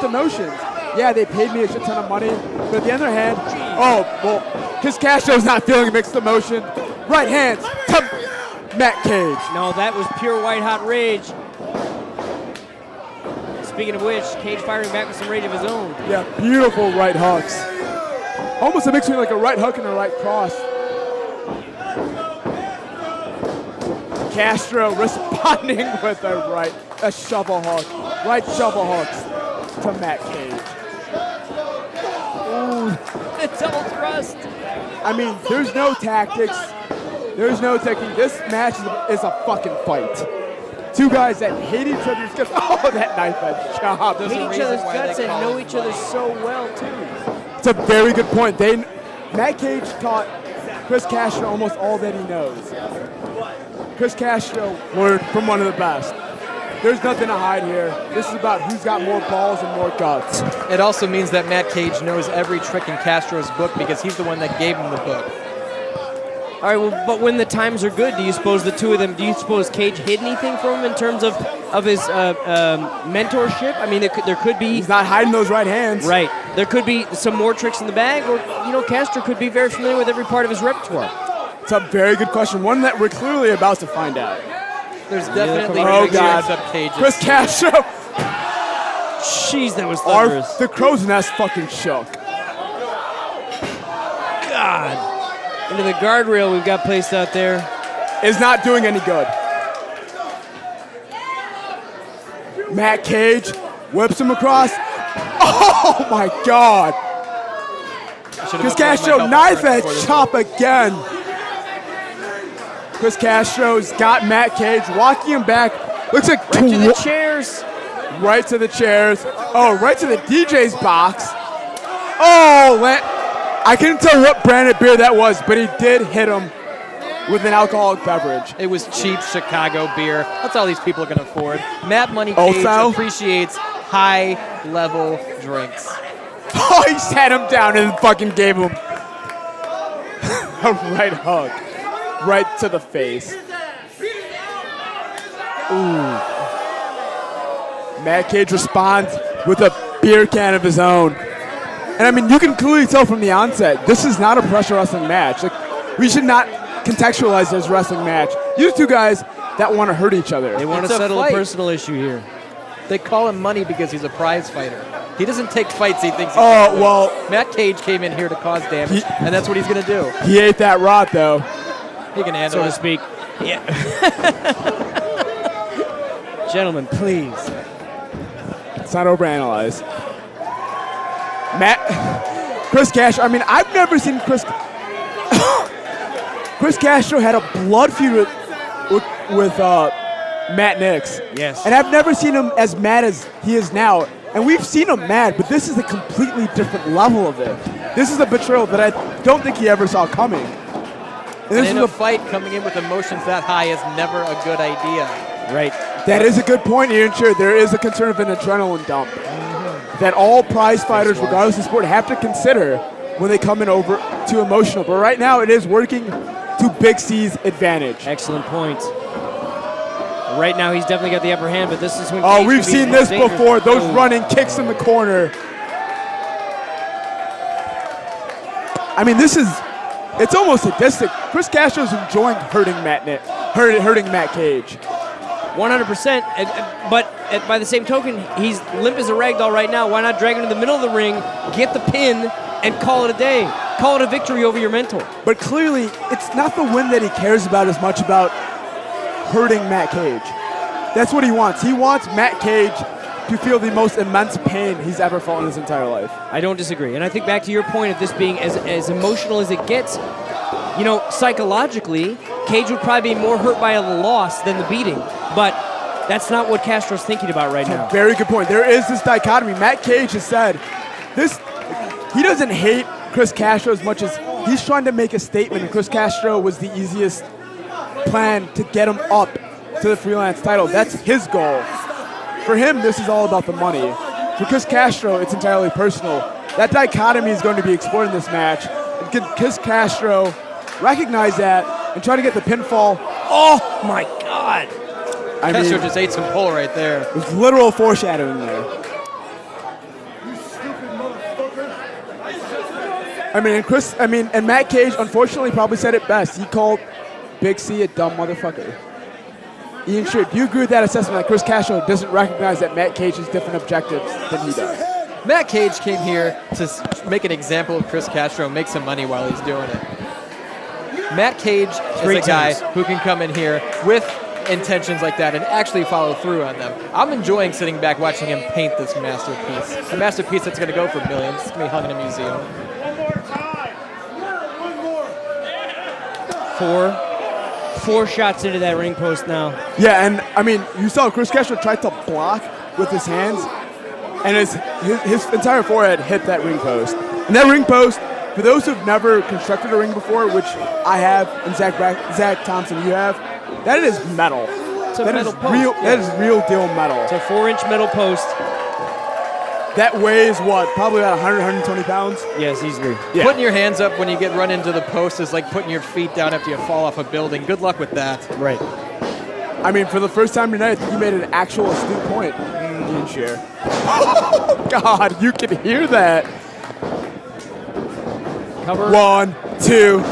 mixed emotions. Yeah, they paid me a shit ton of money, but at the other hand, oh, well, because Castro's not feeling mixed emotion. Right hands to Matt Cage. No, that was pure white-hot rage. Speaking of which, Cage firing back with some rage of his own. Yeah, beautiful right hooks. Almost a mix between like a right hook and a right cross. Castro responding with a shovel hook. Right shovel hooks to Matt Cage. Ooh. The double thrust. I mean, there's no tactics. There's no technique. This match is a fucking fight. Two guys that hate each other's guts. Oh, that knife edge chop. Hate each other's guts and know each other so well, too. It's a very good point. Matt Cage taught Chris Castro almost all that he knows. Chris Castro learned from one of the best. There's nothing to hide here. This is about who's got more balls and more guts. It also means that Matt Cage knows every trick in Castro's book because he's the one that gave him the book. All right, well, but when the times are good, do you suppose the two of them, do you suppose Cage hid anything from him in terms of his mentorship? I mean, there could be... He's not hiding those right hands. Right. There could be some more tricks in the bag, or, Castro could be very familiar with every part of his repertoire. It's a very good question, one that we're clearly about to find out. There's definitely Cages. Chris Castro. Jeez, that was thunderous. The crow's nest fucking shook. God. Into the guardrail we've got placed out there. Is not doing any good. Matt Cage whips him across. Oh my God. Chris Castro knife edge chop again. Chris Castro's got Matt Cage walking him back. Looks like right to the chairs. Right to the chairs. Oh, right to the DJ's box. Oh, I couldn't tell what brand of beer that was, but he did hit him with an alcoholic beverage. It was cheap Chicago beer. That's all these people can afford. Mad Money Cage appreciates high-level drinks. Oh, he sat him down and fucking gave him a right hook. Right to the face. Ooh. Matt Cage responds with a beer can of his own. And I mean, you can clearly tell from the onset, this is not a pressure wrestling match. Like, we should not contextualize this wrestling match. These two guys that want to hurt each other. They want to settle a personal issue here. They call him Money because he's a prize fighter. He doesn't take fights he thinks he can win. Well, Matt Cage came in here to cause damage, and that's what he's going to do. He ate that rot, though. He can handle so it. to speak. Yeah. Gentlemen, please. Let's not overanalyze. Chris Castro, I mean, I've never seen Chris Castro had a blood feud with Matt Nix. Yes. And I've never seen him as mad as he is now. And we've seen him mad, but this is a completely different level of it. This is a betrayal that I don't think he ever saw coming. And in a fight, coming in with emotions that high is never a good idea. Right. That is a good point, Ian. Sure, there is a concern of an adrenaline dump that all prize fighters, regardless of sport, have to consider when they come in over too emotional. But right now, it is working to Big C's advantage. Excellent point. Right now, he's definitely got the upper hand, but this is when. Oh, we've seen this before. Those running kicks in the corner. I mean, it's almost sadistic. Chris Castro's enjoying hurting Matt Cage. 100%. But by the same token, he's limp as a ragdoll right now. Why not drag him to the middle of the ring, get the pin, and call it a day? Call it a victory over your mentor. But clearly, it's not the win that he cares about as much about hurting Matt Cage. That's what he wants. He wants Matt Cage to feel the most immense pain he's ever felt in his entire life. I don't disagree. And I think back to your point of this being as emotional as it gets, psychologically, Cage would probably be more hurt by a loss than the beating. But that's not what Castro's thinking about right now. Very good point. There is this dichotomy. Matt Cage has said he doesn't hate Chris Castro as much as he's trying to make a statement, and Chris Castro was the easiest plan to get him up to the freelance title. That's his goal. For him, this is all about the money. For Chris Castro, it's entirely personal. That dichotomy is going to be explored in this match. And Chris Castro recognize that and try to get the pinfall. Oh, my God. Castro just ate some pull right there. There's literal foreshadowing there. And Matt Cage unfortunately probably said it best. He called Big C a dumb motherfucker. Ian Shear, do you agree with that assessment that Chris Castro doesn't recognize that Matt Cage has different objectives than he does? Matt Cage came here to make an example of Chris Castro and make some money while he's doing it. Matt Cage is a guy who can come in here with intentions like that and actually follow through on them. I'm enjoying sitting back watching him paint this masterpiece. A masterpiece that's going to go for millions. It's going to be hung in a museum. Four shots into that ring post now. Yeah, and you saw Chris Castro tried to block with his hands, and his entire forehead hit that ring post. And that ring post, for those who've never constructed a ring before, which I have, and Zach Thompson, you have, that is metal. It's a metal post. That is real deal metal. It's a 4-inch metal post. That weighs what? Probably about 100, 120 pounds? Yes, easily. Yeah. Putting your hands up when you get run into the post is like putting your feet down after you fall off a building. Good luck with that. Right. For the first time tonight, I think you made an actual astute point. Ian Shear. Oh, God, you can hear that. Cover. 1, 2.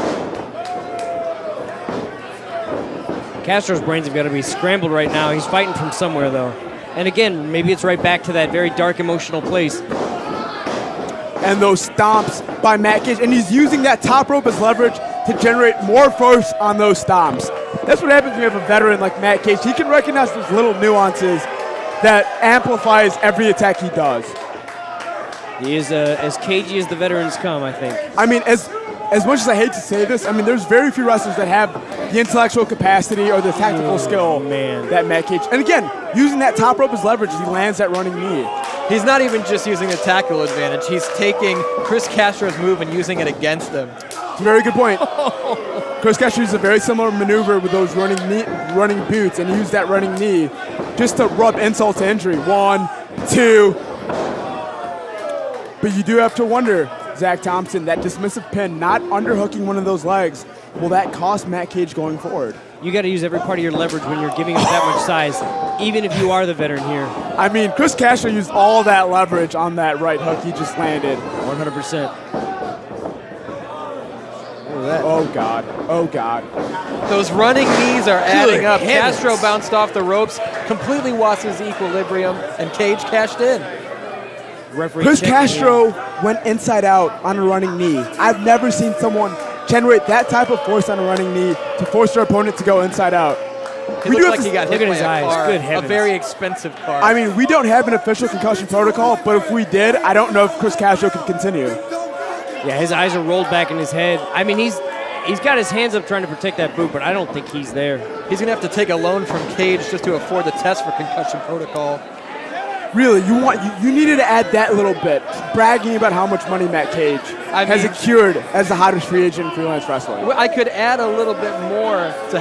Castro's brains have got to be scrambled right now. He's fighting from somewhere, though. And again, maybe it's right back to that very dark, emotional place. And those stomps by Matt Cage. And he's using that top rope as leverage to generate more force on those stomps. That's what happens when you have a veteran like Matt Cage. He can recognize those little nuances that amplifies every attack he does. He is as cagey as the veterans come, I think. As much as I hate to say this, there's very few wrestlers that have the intellectual capacity or the tactical skill that Matt Cage. And again, using that top rope as leverage, he lands that running knee. He's not even just using the tactical advantage. He's taking Chris Castro's move and using it against him. It's a very good point. Chris Castro used a very similar maneuver with those running boots, and he used that running knee just to rub insult to injury. 1, 2. But you do have to wonder, Zach Thompson, that dismissive pin, not underhooking one of those legs, will that cost Matt Cage going forward? You got to use every part of your leverage when you're giving up that much size, even if you are the veteran here. Chris Castro used all that leverage on that right hook he just landed. 100%. Oh, God. Oh, God. Those running knees are adding up. Castro bounced off the ropes, completely lost his equilibrium, and Cage cashed in. Chris Castro went inside out on a running knee. I've never seen someone generate that type of force on a running knee to force their opponent to go inside out. He looks like he got hit by his eyes. car, Good a heavens. very expensive car. We don't have an official concussion protocol, but if we did, I don't know if Chris Castro could continue. Yeah, his eyes are rolled back in his head. He's got his hands up trying to protect that boot, but I don't think he's there. He's going to have to take a loan from Cage just to afford the test for concussion protocol. Really, you needed to add that little bit, bragging about how much money Matt Cage has secured as the hottest free agent in freelance wrestling. I could add a little bit more to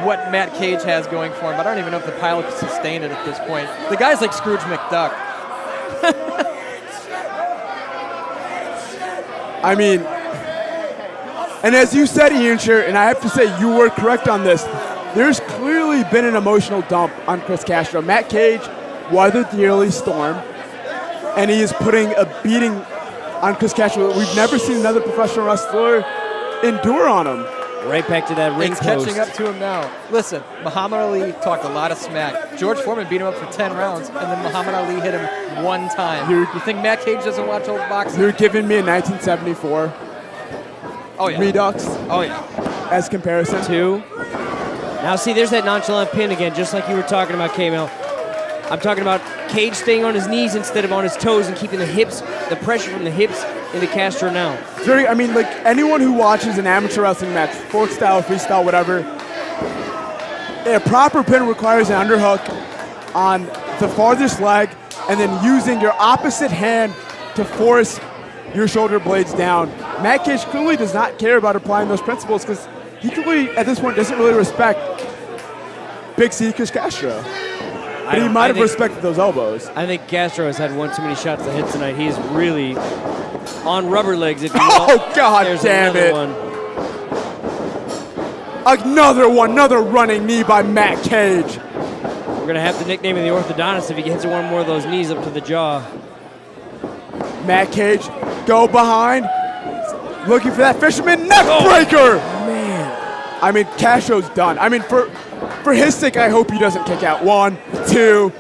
what Matt Cage has going for him, but I don't even know if the pilot can sustain it at this point. The guy's like Scrooge McDuck. And as you said, Ian Shear, and I have to say you were correct on this, there's clearly been an emotional dump on Chris Castro. Matt Cage weathered the early storm, and he is putting a beating on Chris Castro that we've never seen another professional wrestler endure on him. Right back to that ring It's post. catching up to him now. Listen, Muhammad Ali talked a lot of smack. George Foreman beat him up for 10 rounds, and then Muhammad Ali hit him one time. You think Matt Cage doesn't watch old boxing? You're giving me a 1974 Redux as comparison. 2. Now see, there's that nonchalant pin again, just like you were talking about, K-Mel. I'm talking about Cage staying on his knees instead of on his toes and keeping the pressure from the hips into Castro now. Anyone who watches an amateur wrestling match, folk style, freestyle, whatever, a proper pin requires an underhook on the farthest leg and then using your opposite hand to force your shoulder blades down. Matt Cage clearly does not care about applying those principles because he clearly, at this point, doesn't really respect Big C Chris Castro. But he might have respected those elbows. I think Castro has had one too many shots to hit tonight. He's really on rubber legs, if you will. Oh, God damn it. Another running knee by Matt Cage. We're going to have to nickname him the orthodontist if he gets one more of those knees up to the jaw. Matt Cage, go behind. looking for that fisherman neck breaker. Man. I mean, Castro's done. I mean, for his sake, I hope he doesn't kick out. 1, 2.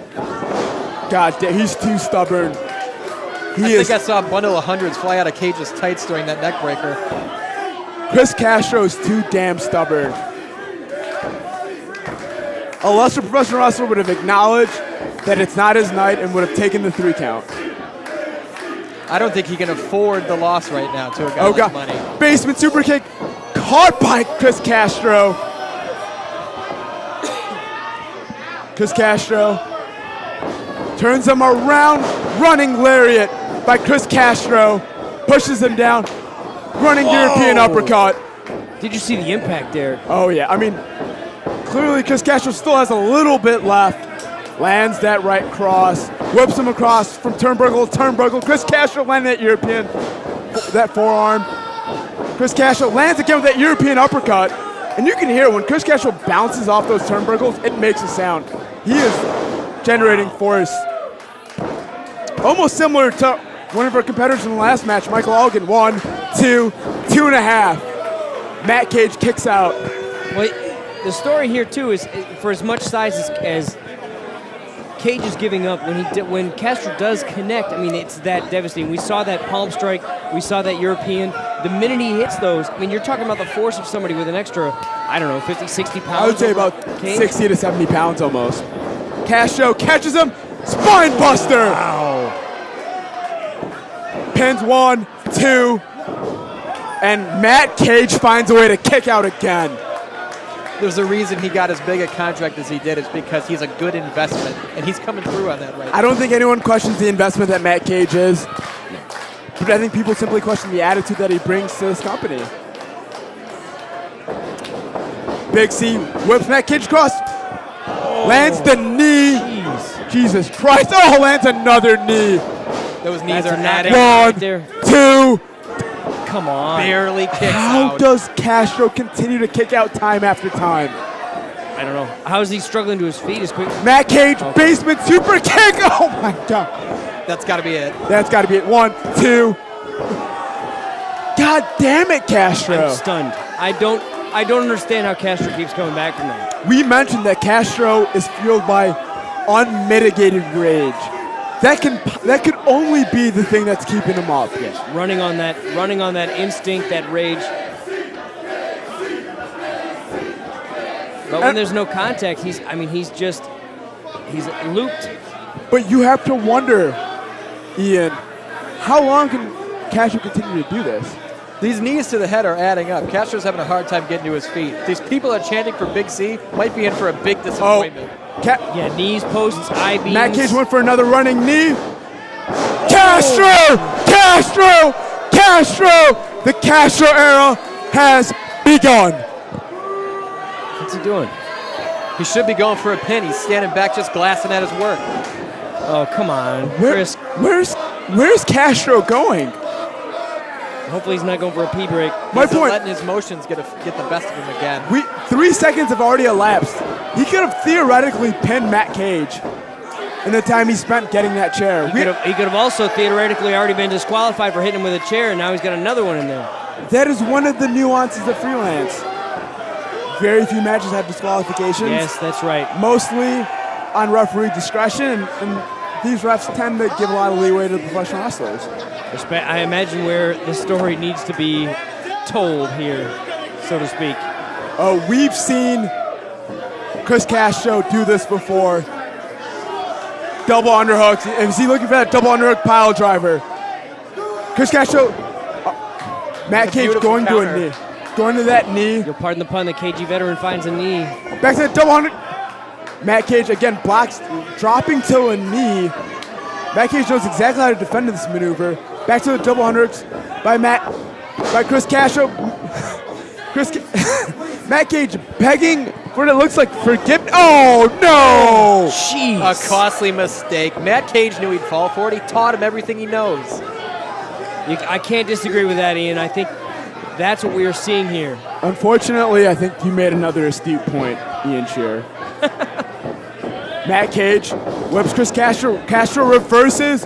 God damn, he's too stubborn. I think I saw a bundle of hundreds fly out of Cage's tights during that neck breaker. Chris Castro's too damn stubborn. A lesser professional wrestler would have acknowledged that it's not his night and would have taken the 3 count. I don't think he can afford the loss right now to a guy like Money. Basement super kick caught by Chris Castro. Chris Castro turns him around. Running lariat by Chris Castro. Pushes him down. Running European uppercut. Did you see the impact there? Oh, yeah. I mean, clearly Chris Castro still has a little bit left. Lands that right cross. Whips him across from turnbuckle to turnbuckle. Chris Castro landing that European, that forearm. Chris Castro lands again with that European uppercut. And you can hear when Chris Castro bounces off those turnbuckles, it makes a sound. He is generating force. Almost similar to one of our competitors in the last match, Michael Elgin. 1, 2, 2.5. Matt Cage kicks out. Well, the story here too is, for as much size as Cage is giving up, when Castro does connect, I mean, it's that devastating. We saw that palm strike. We saw that European. The minute he hits those, I mean, you're talking about the force of somebody with an extra, I don't know, 50, 60 pounds. I would say about Cage. 60 to 70 pounds almost. Castro catches him. Spine buster. Wow. Pins 1, 2. And Matt Cage finds a way to kick out again. There's a reason he got as big a contract as he did. It's because he's a good investment, and he's coming through on that right now. I don't think anyone questions the investment that Matt Cage is. But I think people simply question the attitude that he brings to this company. Big C whips Matt Cage across. Lands the knee. Jeez. Jesus Christ. Oh, lands another knee. Those knees That's are a adding. knockdown. 1, there. 2. Come on. Barely kicks How out. does Castro continue to kick out time after time? I don't know. How is he struggling to his feet as quick? Matt Cage, basement super kick. Oh my God. That's got to be it. That's got to be it. 1, 2. God damn it, Castro. I'm stunned. I don't understand how Castro keeps coming back from that. We mentioned that Castro is fueled by unmitigated rage. That could only be the thing that's keeping him up. Yes, running on that instinct, that rage. But when there's no contact, he's looped. But you have to wonder, Ian, how long can Castro continue to do this? These knees to the head are adding up. Castro's having a hard time getting to his feet. These people are chanting for Big C, might be in for a big disappointment. Yeah, knees, posts, I-beams. Matt Cage went for another running knee. Castro! Castro! Castro! The Castro era has begun. What's he doing? He should be going for a pin. He's standing back just glassing at his work. Oh, come on. Chris. Where's Castro going? Hopefully he's not going for a pee break. My point. Letting his motions get the best of him again. 3 seconds have already elapsed. He could have theoretically pinned Matt Cage in the time he spent getting that chair. He could have also theoretically already been disqualified for hitting him with a chair, and now he's got another one in there. That is one of the nuances of freelance. Very few matches have disqualifications. Yes, that's right. Mostly on referee discretion, and these refs tend to give a lot of leeway to the professional wrestlers. I imagine where the story needs to be told here, so to speak. We've seen Chris Castro do this before. Double underhooks. And is he looking for that double underhook pile driver? Chris Castro, Matt Cage going to a knee. Going to that knee. You'll pardon the pun, the KG veteran finds a knee. Back to the double under. Matt Cage again blocks, dropping to a knee. Matt Cage knows exactly how to defend this maneuver. Back to the double underhooks by Chris Castro. Matt Cage begging for what it looks like forgiveness. Oh, no! Jeez. A costly mistake. Matt Cage knew he'd fall for it. He taught him everything he knows. I can't disagree with that, Ian. I think that's what we are seeing here. Unfortunately, I think you made another astute point, Ian Shearer. Matt Cage whips Chris Castro. Castro reverses.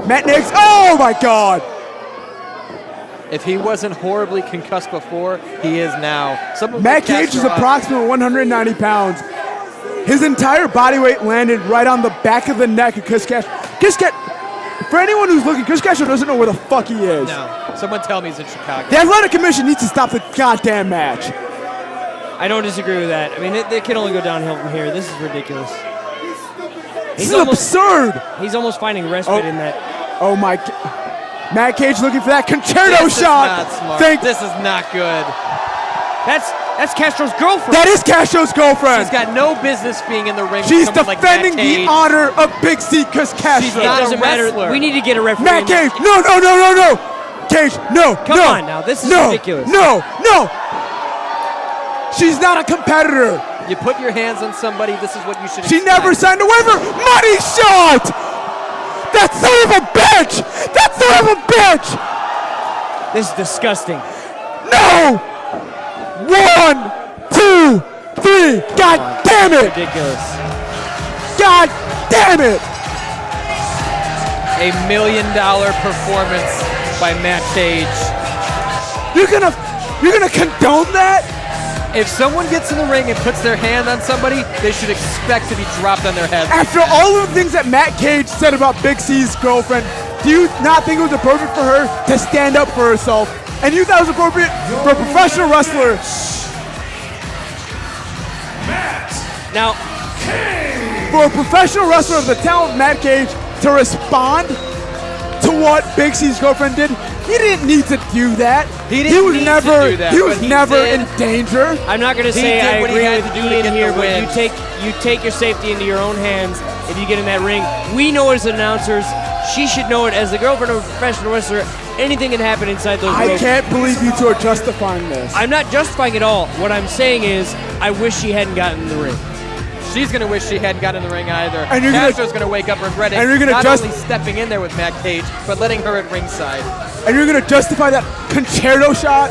Matt Nix. Oh, my God! If he wasn't horribly concussed before, he is now. Matt Cage is approximately 190 pounds. His entire body weight landed right on the back of the neck of Chris Castro. For anyone who's looking, Chris Castro doesn't know where the fuck he is. No. Someone tell me he's in Chicago. The Athletic Commission needs to stop the goddamn match. I don't disagree with that. I mean, it can only go downhill from here. This is ridiculous. This is absurd. He's almost finding respite in that. Oh my. Matt Cage looking for that concerto shot. This is not smart. This is not good. That's Castro's girlfriend. That is Castro's girlfriend. She's got no business being in the ring. She's with someone defending like Matt Cage. the honor of Big C Chris Castro. She's not It doesn't a wrestler. matter. We need to get a referee. Matt Cage, no. Cage, no. Come on now, this is ridiculous. No. She's not a competitor. You put your hands on somebody, this is what you should She expect. never signed a waiver. Money shot. That son of a bitch. This is disgusting. No. 1, 2, 3. God damn it. Ridiculous. God damn it. $1 million performance by Matt Cage. You're gonna condone that? If someone gets in the ring and puts their hand on somebody, they should expect to be dropped on their head. After all of the things that Matt Cage said about Big C's girlfriend, do you not think it was appropriate for her to stand up for herself? And you thought it was appropriate for a professional wrestler? Now, for a professional wrestler of the talent of Matt Cage to respond to what Big C's girlfriend did, he didn't need to do that. He was never in danger. I'm not going to say I what he agree had with to do to Ian get here, the but win. you take your safety into your own hands if you get in that ring. We know as announcers, she should know it as the girlfriend of a professional wrestler. Anything can happen inside those I ropes. can't believe you two are justifying this. I'm not justifying it all. What I'm saying is, I wish she hadn't gotten in the ring. She's going to wish she hadn't gotten in the ring either. And Castro's going to wake up regretting and you're gonna not only stepping in there with Matt Cage, but letting her at ringside. And you're gonna justify that concerto shot